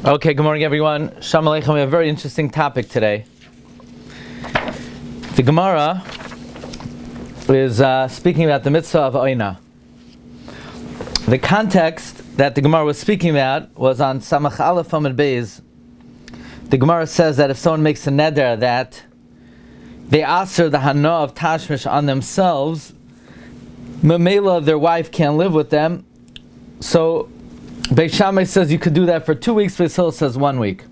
Okay, good morning everyone. Shalom Aleichem. We have a very interesting topic today. The Gemara is speaking about the mitzvah of Oina. The context that the Gemara was speaking about was on Samach Aleph Amud Beis. The Gemara says that if someone makes a neder that they aser the hana of tashmish on themselves, Mamela, their wife can't live with them, so Beis Shammai says you could do that for 2 weeks, Beis Hillel says 1 week.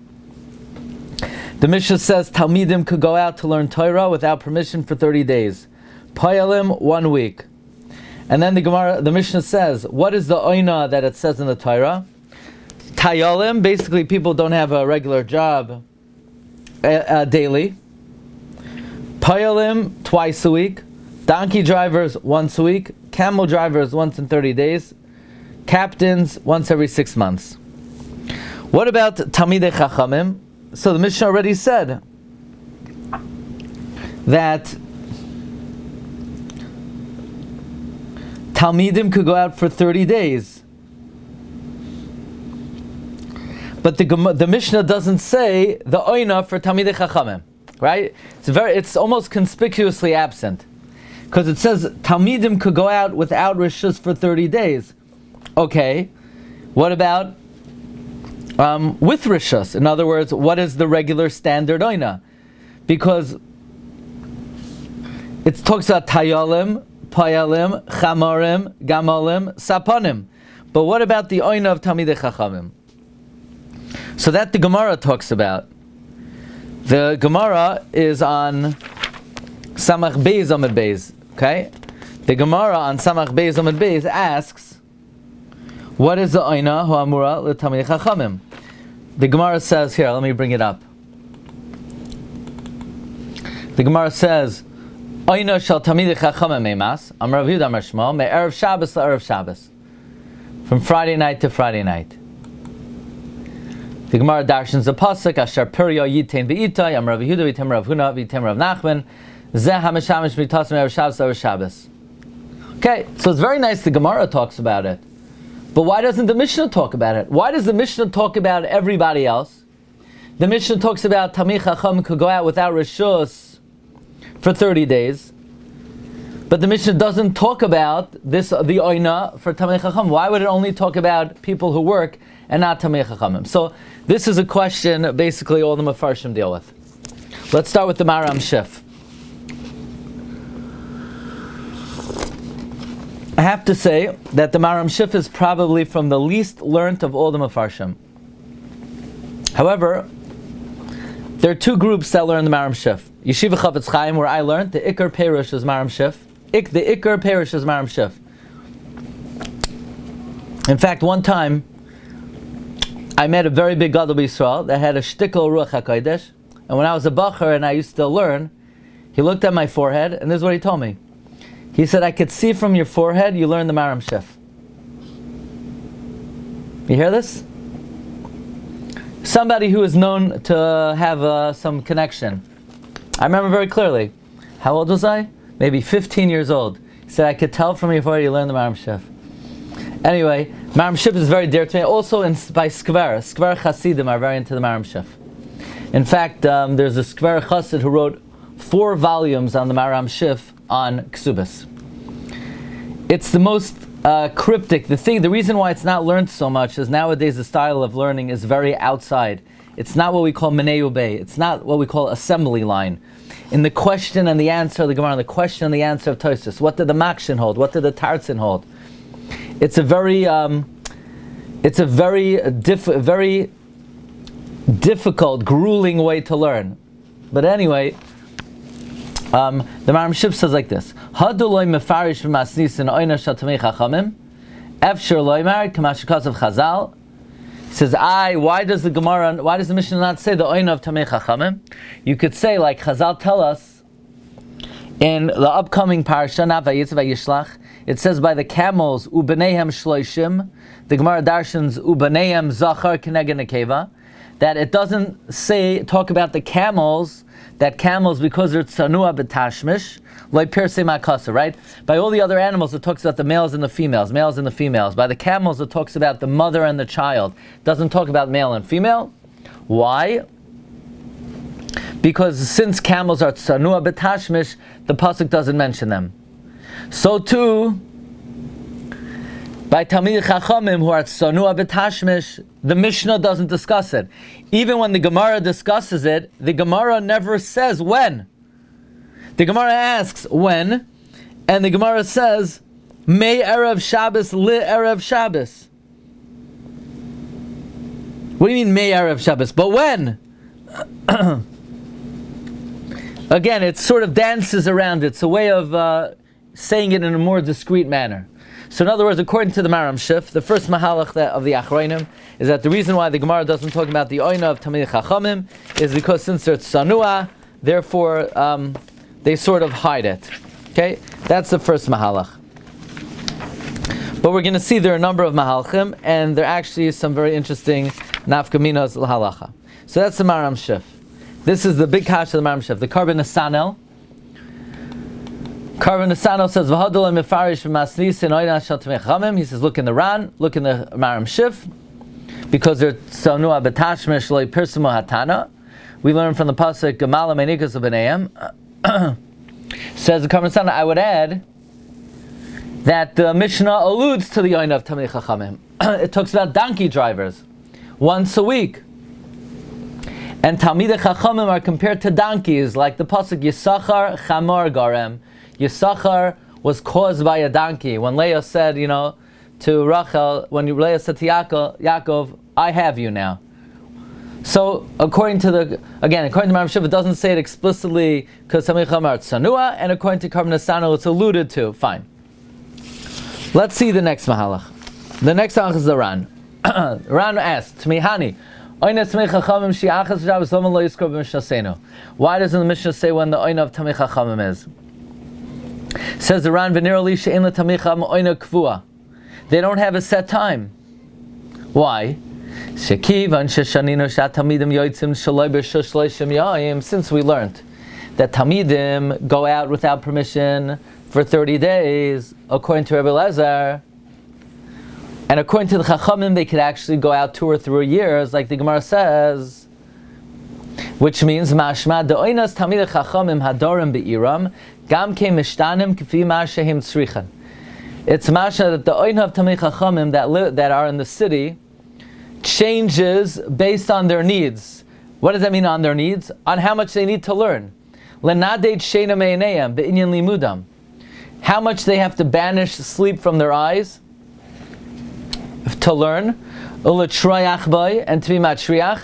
The Mishnah says Talmidim could go out to learn Torah without permission for 30 days. Payalim, 1 week. And then the Mishnah says, what is the oina that it says in the Torah? Tayalim, basically people don't have a regular job daily. Payalim, twice a week. Donkey drivers, once a week. Camel drivers, once in 30 days. Captains, once every 6 months. What about Talmidei Chachamim? So the Mishnah already said that Talmidim could go out for 30 days. But the Mishnah doesn't say the oina for Talmidei Chachamim, right? It's almost conspicuously absent. Because it says Talmidim could go out without rishus for 30 days. Okay, what about with rishus? In other words, what is the regular standard oina? Because it talks about tayalim, payalim, chamarim, gamalim, sapanim. But what about the oina of Talmidei Chachamim? So that the Gemara talks about. The Gemara is on Samach Beis Amud Beis. Okay, the Gemara on Samach Beis Amud Beis asks, what is the oina ho'amura l'Talmidei Chachamim? The Gemara says here. Let me bring it up. The Gemara says, oina shel Talmidei Chachamim meimas. Amar Rav Yehuda Amar Shmuel me'erev Shabbos la'erev Shabbos, from Friday night to Friday night. The Gemara darshans a pasuk asher pirya yitein beitay. Amar Rav Yehuda v'yitem Rav Huna v'yitem Rav Nachman zeh hamishamish mitas me'erev Shabbos la'erev Shabbos. Okay, so it's very nice. The Gemara talks about it. But why doesn't the Mishnah talk about it? Why does the Mishnah talk about everybody else? The Mishnah talks about Talmidei Chacham could go out without rishus for 30 days. But the Mishnah doesn't talk about the oina for Talmidei Chacham. Why would it only talk about people who work and not Talmidei Chachamim? So this is a question basically all the Mefarshim deal with. Let's start with the Maram Shif. I have to say that the Maram Shif is probably from the least learnt of all the Mefarshim. However, there are two groups that learn the Maram Shif. Yeshiva Chavetz Chaim, where I learned, the Ikar Perush is Maram Shif. The Ikar Perush is Maram Shif. In fact, one time, I met a very big Gadol B'Yisrael that had a shtickle Ruach HaKodesh, and when I was a bacher and I used to learn, he looked at my forehead, and this is what he told me. He said, I could see from your forehead you learned the Maram Shif. You hear this? Somebody who is known to have some connection. I remember very clearly. How old was I? Maybe 15 years old. He said, I could tell from your forehead you learned the Maram Shif. Anyway, Maram Shif is very dear to me. Also by Skver Chasidim are very into the Maram Shif. In fact, there's a Skver Chassid who wrote 4 volumes on the Maram Shif on Kesuvos. It's the most cryptic. The reason why it's not learned so much is nowadays the style of learning is very outside. It's not what we call Menei Ubei. It's not what we call assembly line. In the question and the answer of the Gemara, the question and the answer of Tosfos, what did the Makshin hold? What did the Tartzin hold? It's a very difficult, grueling way to learn. But anyway, the Maram Shif says like this: Haduloi mefarish v'masnisin oina shel Talmidei Chachamim, efshir loymar kamashikos of Chazal. He says, why does the Mishnah not say the oina of Talmidei Chachamim? You could say, like Chazal tell us in the upcoming Parsha, not Vayitz Vayishlach, it says by the camels u'beneihem shloishim. The Gemara darshans u'beneihem zachar keneged nekeva. that it doesn't talk about the camels, that camels, because they're tsanua b'tashmish, like Pirsei Makasa, right? By all the other animals, it talks about the males and the females, males and the females. By the camels, it talks about the mother and the child. It doesn't talk about male and female. Why? Because since camels are tsanua b'tashmish, the pasuk doesn't mention them. So too, by Talmidei Chachamim who are tsanua b'tashmish, the Mishnah doesn't discuss it. Even when the Gemara discusses it, the Gemara never says when. The Gemara asks when, and the Gemara says, May Erev Shabbos li Erev Shabbos. What do you mean May Erev Shabbos? But when? Again, it sort of dances around it. It's a way of saying it in a more discreet manner. So in other words, according to the Maram Shif, the first mahalach of the Achronim is that the reason why the Gemara doesn't talk about the Oyna of Talmidei Chachamim is because since they're tsanua, therefore they sort of hide it. Okay? That's the first mahalach. But we're going to see there are a number of mahalchim, and there are actually some very interesting nafkaminas l'halacha. So that's the Maram Shif. This is the big kash of the Maram Shif. The Karban Nesanel. Karban Nesanel says, "V'hadol mefarish v'masnis in oyna shel Talmidei Chachamim." He says, look in the Ran, look in the Maram Shif, because they're tsanua b'tashmish lo yipirsumu hatana. We learn from the pasuk Gemala meinikas u'bneihem. Says the Karban Nesanel, I would add that the Mishnah alludes to the oyna of Talmidei Chachamim. It talks about donkey drivers once a week. And Talmidei Chachamim are compared to donkeys, like the pasuk Yisachar Chamor Garem. Yisachar was caused by a donkey. When Leah said, to Rachel, when Leah said to Yaakov, I have you now. So, according to Maram Shif, it doesn't say it explicitly because Talmidei Chachamim are tsanua, and according to Karban Nesanel, it's alluded to. Fine. Let's see the next mahalach. The next mahalach is the Ran. Ran asked, Tmihani, why doesn't the Mishnah say when the oyna of Talmidei Chachamim is? Says the Ran, they don't have a set time. Why? Since we learned that Talmidim go out without permission for 30 days, according to Rabbi Elazar, and according to the Chachamim, they could actually go out 2 or 3 years, like the Gemara says, which means mashma the oinas Talmidei Chachamim hadorim be'iram gam ke mishtanim k'fi ma shehim tzrichan. It's mashma that the oina of Talmidei Chachamim that are in the city changes based on their needs. What does that mean, on their needs? On how much they need to learn. Lenadeit sheina meinayim be'inyan limudam. How much they have to banish sleep from their eyes to learn, and to be matriach.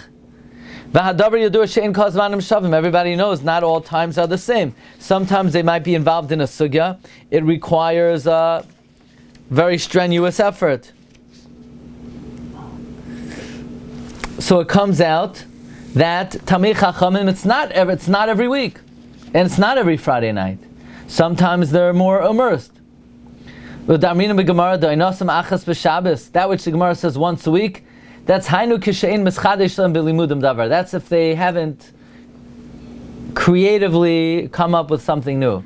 Everybody knows not all times are the same. Sometimes they might be involved in a Sugya. It requires a very strenuous effort. So it comes out that Talmidei Chachamim, it's not every week, and it's not every Friday night. Sometimes they're more immersed. That which the Gemara says once a week, that's that's if they haven't creatively come up with something new.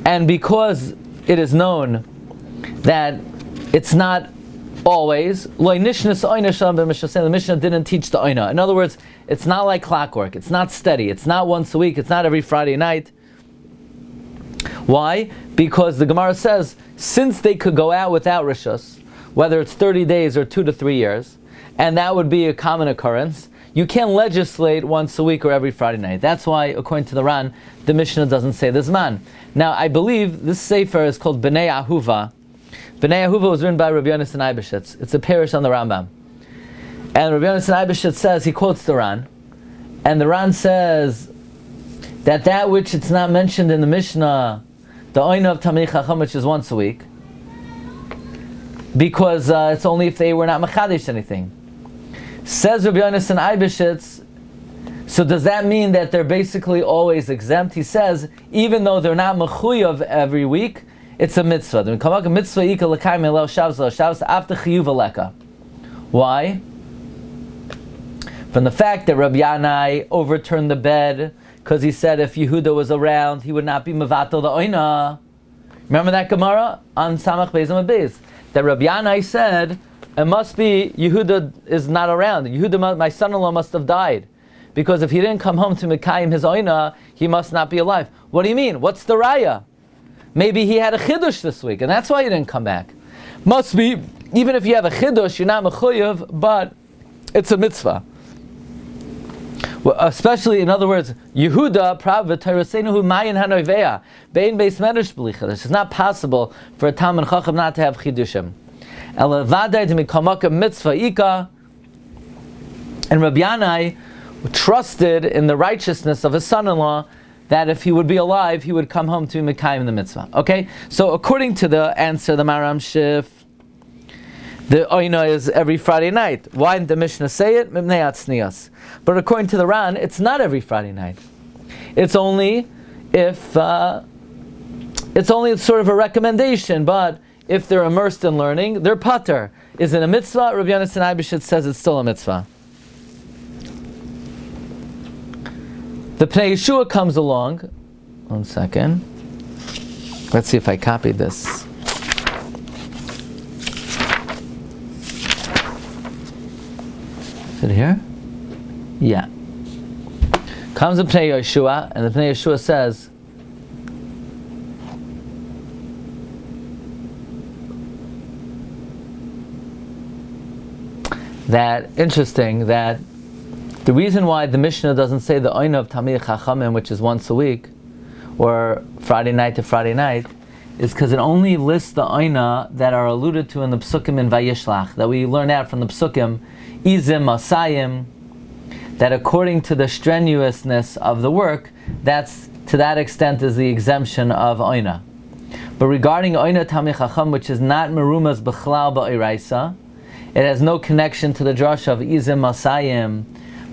And because it is known that it's not always, the Mishnah didn't teach the oina. In other words, it's not like clockwork. It's not steady. It's not once a week. It's not every Friday night. Why? Because the Gemara says, since they could go out without rishus, whether it's 30 days or 2 to 3 years, and that would be a common occurrence, you can't legislate once a week or every Friday night. That's why, according to the Ran, the Mishnah doesn't say this man. Now, I believe this sefer is called Bnei Ahuva. Bnei Ahuva was written by Rabbi Yonasan Eibeshitz. It's a parish on the Rambam. And Rabbi Yonasan Eibeshitz says, he quotes the Ran, and the Ran says that which it's not mentioned in the Mishnah, the oina of Talmidei Chacham, which is once a week, because it's only if they were not machadish anything. Says Rabbi Yonasan Eibeshitz, so does that mean that they're basically always exempt? He says, even though they're not mechuyav every week, it's a mitzvah. Why? From the fact that Rabbi Yanai overturned the bed because he said if Yehuda was around, he would not be mevatel the oina. Remember that Gemara on Samach Beis Amud Beis that Rabbi Yanai said it must be Yehuda is not around. Yehuda, my son-in-law, must have died because if he didn't come home to Mekayim his oina, he must not be alive. What do you mean? What's the raya? Maybe he had a chiddush this week, and that's why he didn't come back. Must be, even if you have a chiddush, you're not mechuyev, but it's a mitzvah. Well, especially, in other words, Yehuda, Torahseinu mayin hanoivea, bein beis medrash b'li. It's not possible for a Talmid Chacham not to have chidushim. Elavadai d'mikamaka mitzvah ika, and Rabbi Yanai trusted in the righteousness of his son-in-law that if he would be alive, he would come home to Mekayim the mitzvah. Okay? So according to the answer, the Maram Shif, the oina is every Friday night. Why didn't the Mishnah say it? Mipnei atznius. But according to the Ran, it's not every Friday night. It's only if it's only sort of a recommendation, but if they're immersed in learning, they're pater. Is it a mitzvah? Rabbi Yonasan Eibeshit says it's still a mitzvah. The Pnei Yeshua comes along. 1 second. Let's see if I copied this. Is it here? Yeah. Comes the Pnei Yeshua, and the Pnei Yeshua says, that, interesting, that the reason why the Mishnah doesn't say the oina of Talmidei Chachamim, which is once a week, or Friday night to Friday night, is because it only lists the oina that are alluded to in the Psukim in Vayishlach, that we learn out from the Psukim, Izim, Masayim, that according to the strenuousness of the work, that's to that extent is the exemption of oina. But regarding oina Talmidei Chacham, which is not merumas b'chlal ba'iraisa, it has no connection to the drasha of Izim, Masayim,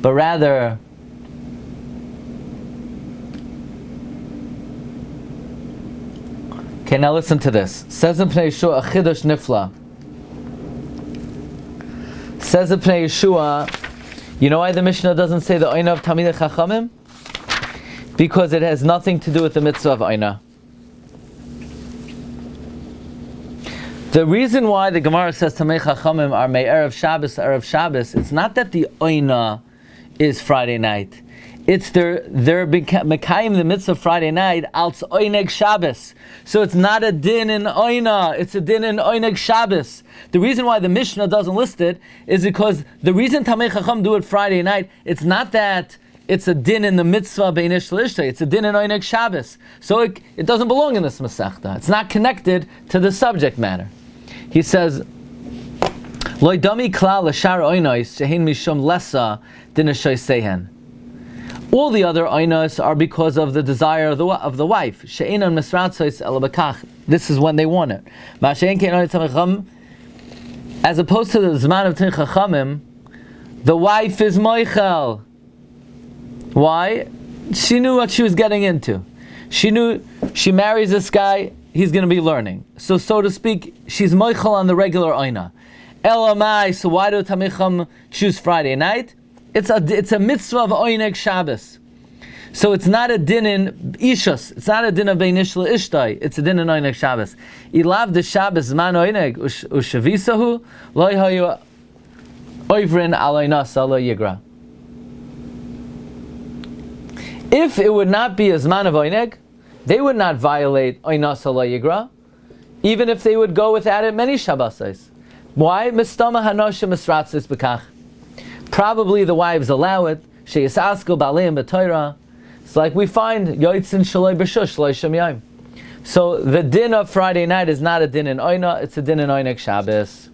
but rather okay, now listen to this. Says in Pnei Yeshua, a chidush nifla. Says in Pnei Yeshua, you know why the Mishnah doesn't say the oina of Talmidei Chachamim? Because it has nothing to do with the mitzvah of oina. The reason why the Gemara says Talmidei Chachamim are me'erev Shabbos, it's not that the oina is Friday night. It's they're mekayim the mitzvah Friday night als oineg Shabbos. So it's not a din in oina, it's a din in oineg Shabbos. The reason why the Mishnah doesn't list it is because the reason Talmidei Chacham do it Friday night, it's not that it's a din in the mitzvah beinish l'ishtay, it's a din in oineg Shabbos. So it doesn't belong in this Masechta. It's not connected to the subject matter. He says, Loi dami klal l'shar oinais shehin mishum lesa din sehen. All the other oinos are because of the desire of the wife. She'enon misratzos el bekach. This is when they want it. As opposed to the zman of Talmidei Chachamim, the wife is moichel. Why? She knew what she was getting into. She knew she marries this guy, he's going to be learning. So to speak, she's moichel on the regular oina. Elamai. So why do Talmidei Chacham choose Friday night? It's a mitzvah of oineg Shabbos. So it's not a din in ishus. It's not a din of beinish l'ishtai. It's a din in oineg Shabbos. Ilav de Shabbos man oineg ushavisahu lo hayu oivrin aloinasa lo yigra. If it would not be a zman of oineg, they would not violate oinasa lo yigra, even if they would go without it many Shabbos. Why? Mistama hanosha misratzis bekach. Probably the wives allow it. She'yisaskel baleim b'Torah. It's like we find yoitzin shaloi b'shush shaloi shem yom. So the din of Friday night is not a din in oina; it's a din in oineg Shabbos.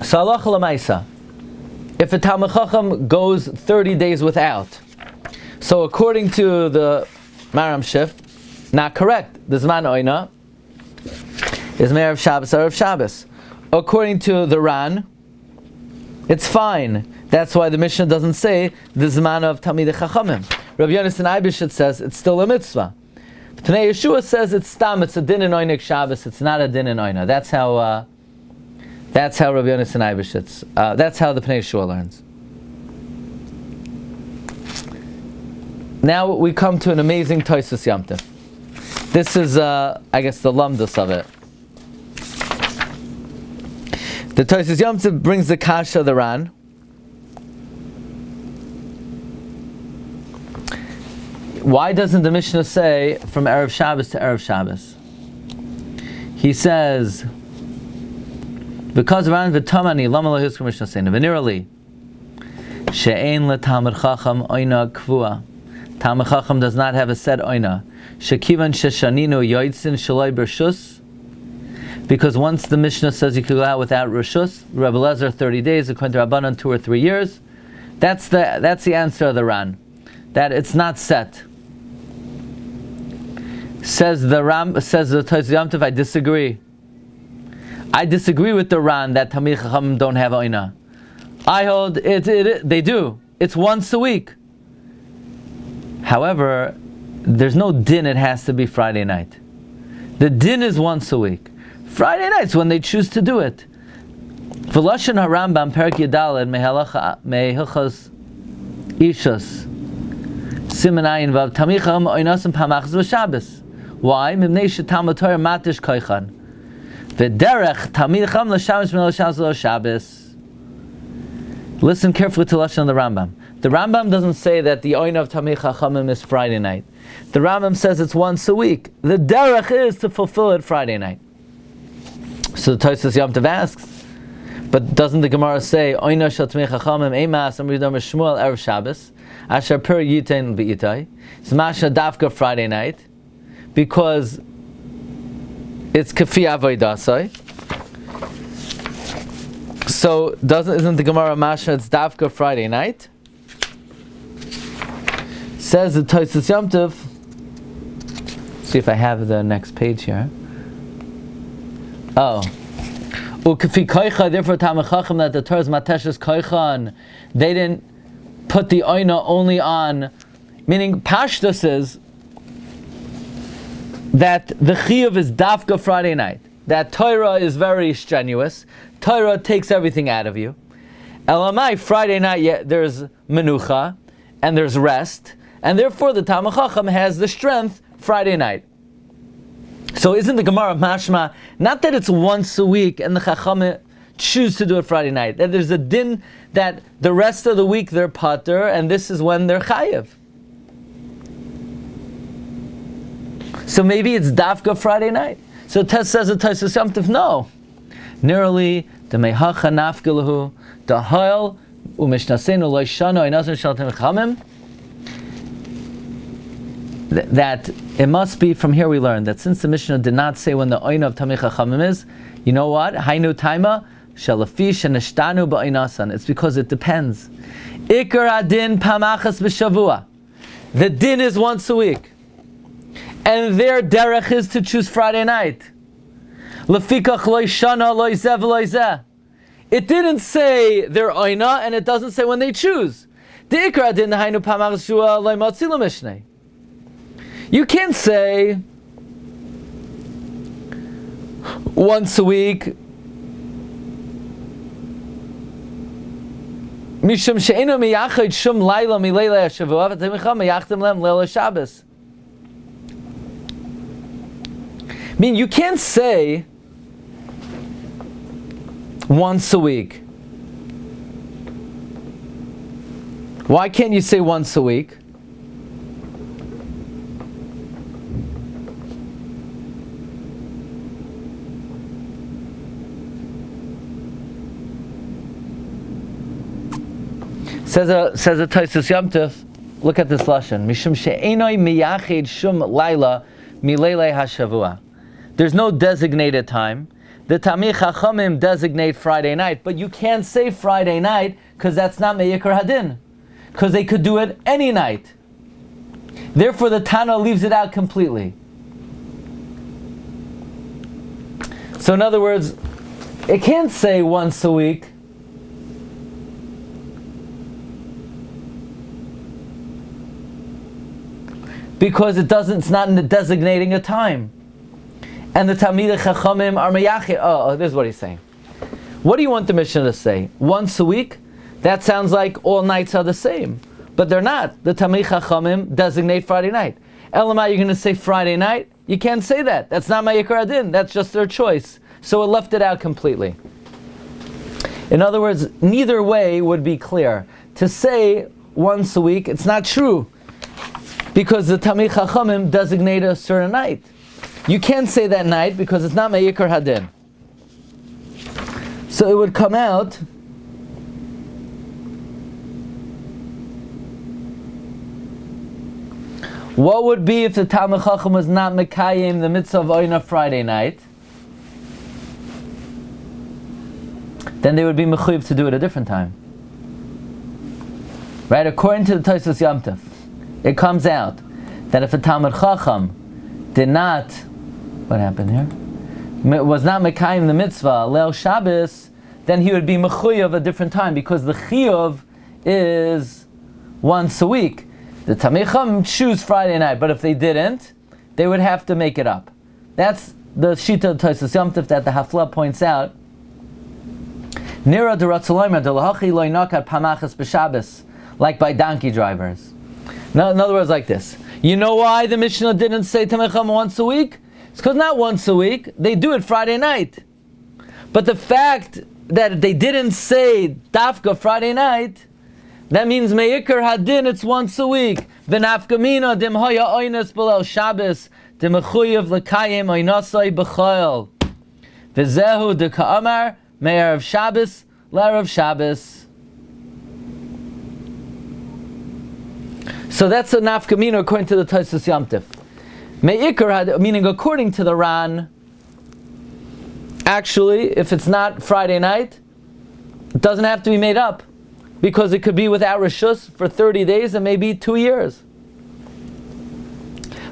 So halacha l'maisa, if a Talmid Chacham goes 30 days without, so according to the Maram Shif, not correct. The zman oina is me'erev Shabbos erev Shabbos. According to the Ran, it's fine. That's why the Mishnah doesn't say the zman of Talmidei Chachamim. Rabbi Yonasan Eibeshit says it's still a mitzvah. Pnei Yeshua says it's stam. It's a din in oineg Shabbos. It's not a din in oina. That's how That's how Rabbi Yonasan Eibeshitz, that's how the Pnei Yeshua learns. Now we come to an amazing Tosfos Yom Tov. This is, I guess, the lumdus of it. The Tosfos Yom Tov brings the kasha of the Ran. Why doesn't the Mishnah say from Erev Shabbos to Erev Shabbos? He says, because Ran v'tamani lama lo hiskar Mishnah saying v'nirali she'ein le'tamid chacham oina kvua. Talmid chacham does not have a set oina. Shekivan sheshaninu yoitzin shaloi bershus. Because once the Mishnah says you could go out without reshus, Rebbe Lezer 30 days, according to Rabbanan 2 or 3 years. That's the answer of the Ran. That it's not set. Says the Tosfos Yom Tov, I disagree. I disagree with the Ran that Talmid Chacham don't have oina. I hold they do. It's once a week. However, there's no din it has to be Friday night. The din is once a week. Friday nights when they choose to do it. V'lashon HaRambam Perek Yudaled Mehilchos Ishus Siman Ayin Vav Talmid Chacham oinasim pamachas v'Shabbos. Why? Mimnei shetalmid Torah matish koichan v'derech Talmid Chacham l'Shabbos l'Shabbos. Listen carefully to Lashon of the Rambam. The Rambam doesn't say that the oina of Talmid Chachamim is Friday night. The Rambam says it's once a week. The derech is to fulfill it Friday night. So the Tosfos Yom Tov asks, but doesn't the Gemara say oina shel Talmid Chachamim emas amridam Shmuel erev Shabbos asher per yitain b'itai? It's masha dafka Friday night because it's kafi avoidasai. So isn't the Gemara masha it's dafka Friday night? Says the Tosfos Yom Tov. See if I have the next page here. Oh. U'kafi koicha, therefore Talmid Chacham that the Torah's mateshes koichan. They didn't put the oina only on, meaning Pashtus is that the chiyuv is dafka Friday night. That Torah is very strenuous. Torah takes everything out of you. Elamai, Friday night, there's menucha, and there's rest, and therefore the Talmid Chacham has the strength Friday night. So isn't the Gemara mashma, not that it's once a week and the Chacham choose to do it Friday night, that there's a din that the rest of the week they're pater, and this is when they're chayiv. So maybe it's dafka Friday night. So Tess says the Tosfos Yom Tov, no. Nearly the mehacha nafkilahu the ha'il u'mishnasenu lo'ishano inazim shel Talmid Chachamim. That it must be, from here we learn that since the Mishnah did not say when the oina of Talmid Chachamim is, you know what? Hainu taima shalafish and neshtanu ba'inasan. It's because it depends. Ikar adin pamachas b'shavua. The din is once a week, and their derech is to choose Friday night. Lefikach lo'ishana lo'izeh v'lo'izeh. It didn't say their oina, and it doesn't say when they choose. The ikar adin hainu pamachas shua lo'imotzi l'mishnei. You can't say once a week, Mishum she'enu miyachid shum laila mileila Hashavua v'temicha miyachdim lem leila Shabbos. I mean, you can't say once a week. Why can't you say once a week? Says a Tosfos Yom Tov, look at this lashon. Mishum she'enoi miyachid shum laila mileilei hashavua. There's no designated time. The Talmid Chachamim designate Friday night, but you can't say Friday night because that's not me'ikar hadin, because they could do it any night. Therefore, the Tana leaves it out completely. So, in other words, it can't say once a week. Because it's not designating a time. And the Talmidei Chachamim are meyachid. Oh, this is what he's saying. What do you want the Mishnah to say? Once a week? That sounds like all nights are the same. But they're not. The Tamei Chachamim designate Friday night. Elamai, you're going to say Friday night? You can't say that. That's not Ma'ikar Adin. That's just their choice. So it left it out completely. In other words, neither way would be clear. To say once a week, it's not true. Because the Tamei Chachamim designate a certain night. You can't say that night because it's not Ma'ikar Hadin. So it would come out what would be if the Talmid Chacham was not Mekayim the mitzvah of Oyna Friday night? Then they would be mechuyev to do it a different time. Right? According to the Tosfos Yom Tov, it comes out that if a Talmid Chacham did not, what happened here? Was not Mekayim the mitzvah, Leil Shabbos, then he would be mechuyev a different time because the chiyuv is once a week. The Tamei Chacham choose Friday night, but if they didn't, they would have to make it up. That's the Shita of Tosfos Yom Tov that the Hafla points out. Nira de Ratzaloimer de Lahachi Loi Nakat Pamachas B'Shabbos, like by donkey drivers. In other words, like this. You know why the Mishnah didn't say Tamei Chacham once a week? It's because not once a week, they do it Friday night. But the fact that they didn't say Dafka Friday night, that means Me'ikar Hadin, it's once a week. V'nafkamina dim haya oynes b'leil Shabbos, dim mechuyev l'kayim oynasai b'choil. V'zehu de ka'amar, me'erev Shabbos, l'erev Shabbos. So that's a nafkamina according to the Tosfos Yom Tov. Me'ikar Hadin, meaning according to the Ran, actually, if it's not Friday night, it doesn't have to be made up. Because it could be without Rishus for 30 days and maybe 2 years.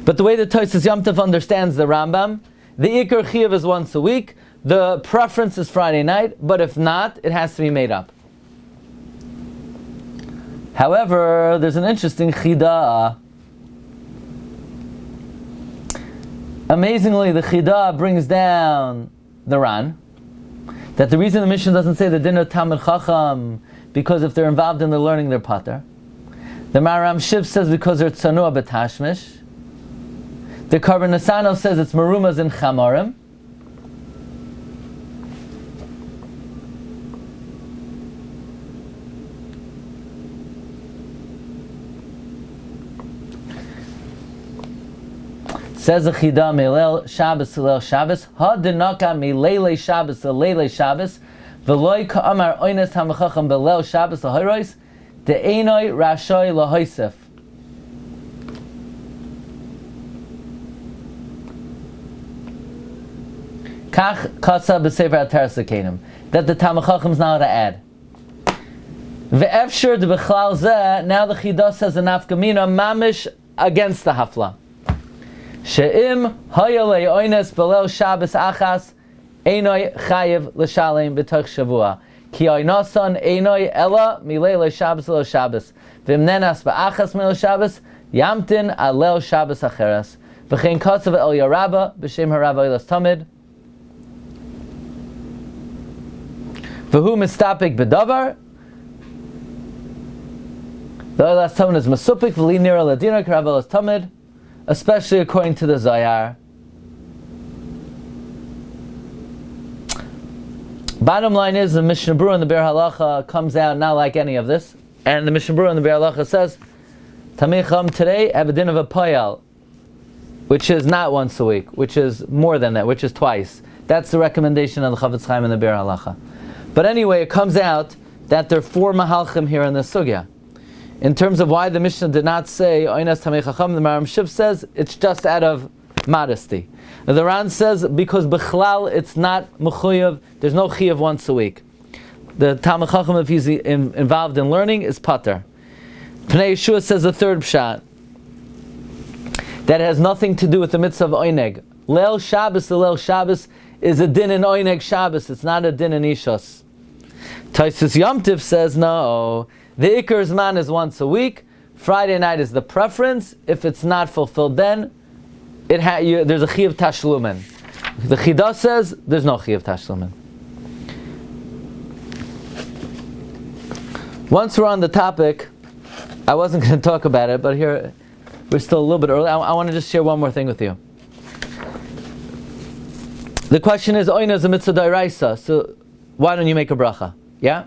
But the way the Tosfos Yom Tov understands the Rambam, the Ikar Chiyuv is once a week, the preference is Friday night, but if not, it has to be made up. However, there's an interesting Chidah. Amazingly, the Chidah brings down the Ran, that the reason the Mishnah doesn't say the din of Talmid Chacham, because if they're involved in the learning, they're pater. The Maram Shiv says because they're tzanua b'tashmish. The Karban Nasano says it's marumas in chamarim. Says the Chida Meilel Shabbos Leil Shabbos Ha Dinaka Meilele Shabbos Leile Shabbos V'loi Ka'amar Oynes Hamachacham B'Leil Shabbos L'Hoyrois De'enoi Rashoy L'Hoysef. Kach Kasa B'Sefer HaTeres L'Kenim, that the Talmid Chacham is not allowed to add. Ve'efshir de B'chlal Zeh, now the Chidah says a nafkamina mamish against the Hafla. She'im hayalei oynes b'leil Shabbos achas einoi chayiv l'shalem b'toch Shavua ki oynason einoi ela milei Shabbos leil Shabbos v'imnenas b'achas milei Shabbos yamtin alel Shabbos acheres v'chein kasav el yarabba b'shem harabba ilas tamid v'hu mistapik b'davar the ilas tamid is masupik v'li nira ladina k'rabba ilas tamid, especially according to the Zayar. Bottom line is the Mishnah Berurah and the Be'er Halacha comes out not like any of this, and the Mishnah Berurah and the Be'er Halacha says Tamei Chacham today have a din of a payal, which is not once a week, which is more than that, which is twice. That's the recommendation of the Chavetz Chaim and the Be'er Halacha. But anyway, it comes out that there are 4 mahalchim here in the Sugya. In terms of why the Mishnah did not say Oynas Tamei Chacham, the Maram Shiv says it's just out of modesty. The Ran says because B'chlal it's not Mechuyev, there's no Chiyav once a week. The Talmid Chacham, if he's involved in learning, is pater. Pnei Yeshua says the third pshat, that has nothing to do with the mitzvah of Oyneg. Leil Shabbos, the Leil Shabbos is a din in Oyneg Shabbos, it's not a din in Ishos. Tosfos Yom Tov says no. The Iker Zman is once a week. Friday night is the preference. If it's not fulfilled, then there's a Chiyav Tashlumen. The Chidah says there's no Chiyav Tashlumen. Once we're on the topic, I wasn't going to talk about it, but here we're still a little bit early. I want to just share one more thing with you. The question is, Oyna is a mitzvah d'oraisa, so why don't you make a bracha? Yeah?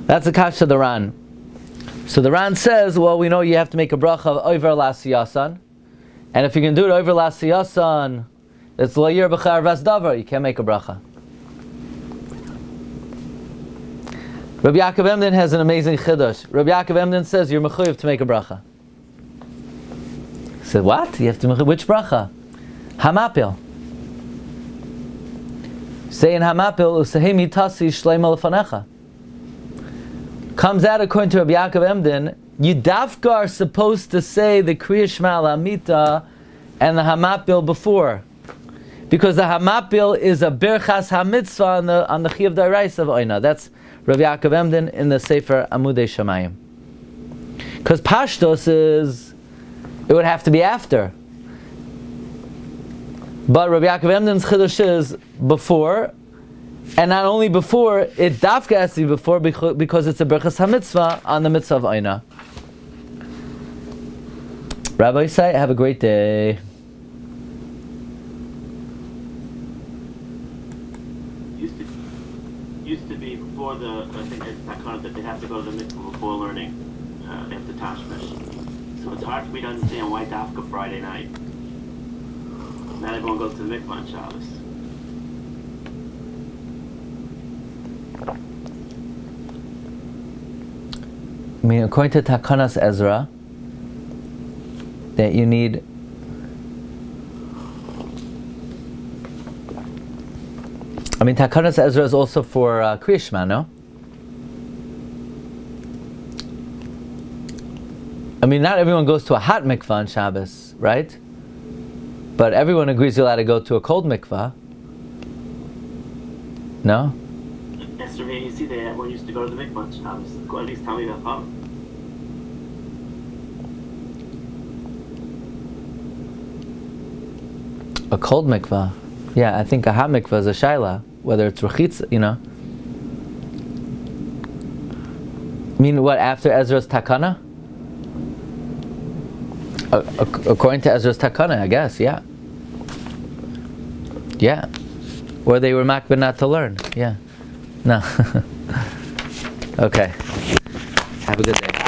That's a kasha the Ran. So the Ran says, well, we know you have to make a bracha over l'asiyasan, and if you can do it over l'asiyasan, it's l'yir b'char vas davar, you can't make a bracha. Rabbi Yaakov Emden has an amazing chiddush. Rabbi Yaakov Emden says you're mechuyev to make a bracha. He said, what? You have to make which bracha? Hamapil. Say in Hamapil, Usahim hitasi shleima lefanecha. Comes out according to Rabbi Yaakov Emden, you dafka are supposed to say the Kriya Shema L'Amita and the Hamapil before. Because the Hamapil is a Berchas HaMitzvah on the Chiyav D'Oraisa of Oyna. That's Rabbi Yaakov Emden in the Sefer Amudei Shamayim. Because Pashtos is, it would have to be after. But Rabbi Yaakov Emden's Chiddush is before, and not only before, it dafka has to be before because it's a Berchas HaMitzvah on the Mitzvah of Oyna. Rabbi Yisai, have a great day. Used to be before I think it's Takana that they have to go to the mitzvah before learning. They have to tashmish. So it's hard for me to understand why dafka Friday night. Not everyone goes to the mikvah on Shabbos. I mean, according to Takanas Ezra, that you need Takanas Ezra is also for Kriya Shema, no? I mean, not everyone goes to a hot mikvah on Shabbos, right? But everyone agrees you're allowed to go to a cold mikvah. No? Yes, sir. You see, everyone used to go to the mikvah on Shabbos. At least tell me that. A cold mikvah. Yeah, I think a hot mikvah is a shaila, whether it's rechitza, you know. I mean, what, after Ezra's takana? According to Ezra's takana, I guess, yeah. Yeah. Or they were makbid not to learn, yeah. No. Okay. Have a good day.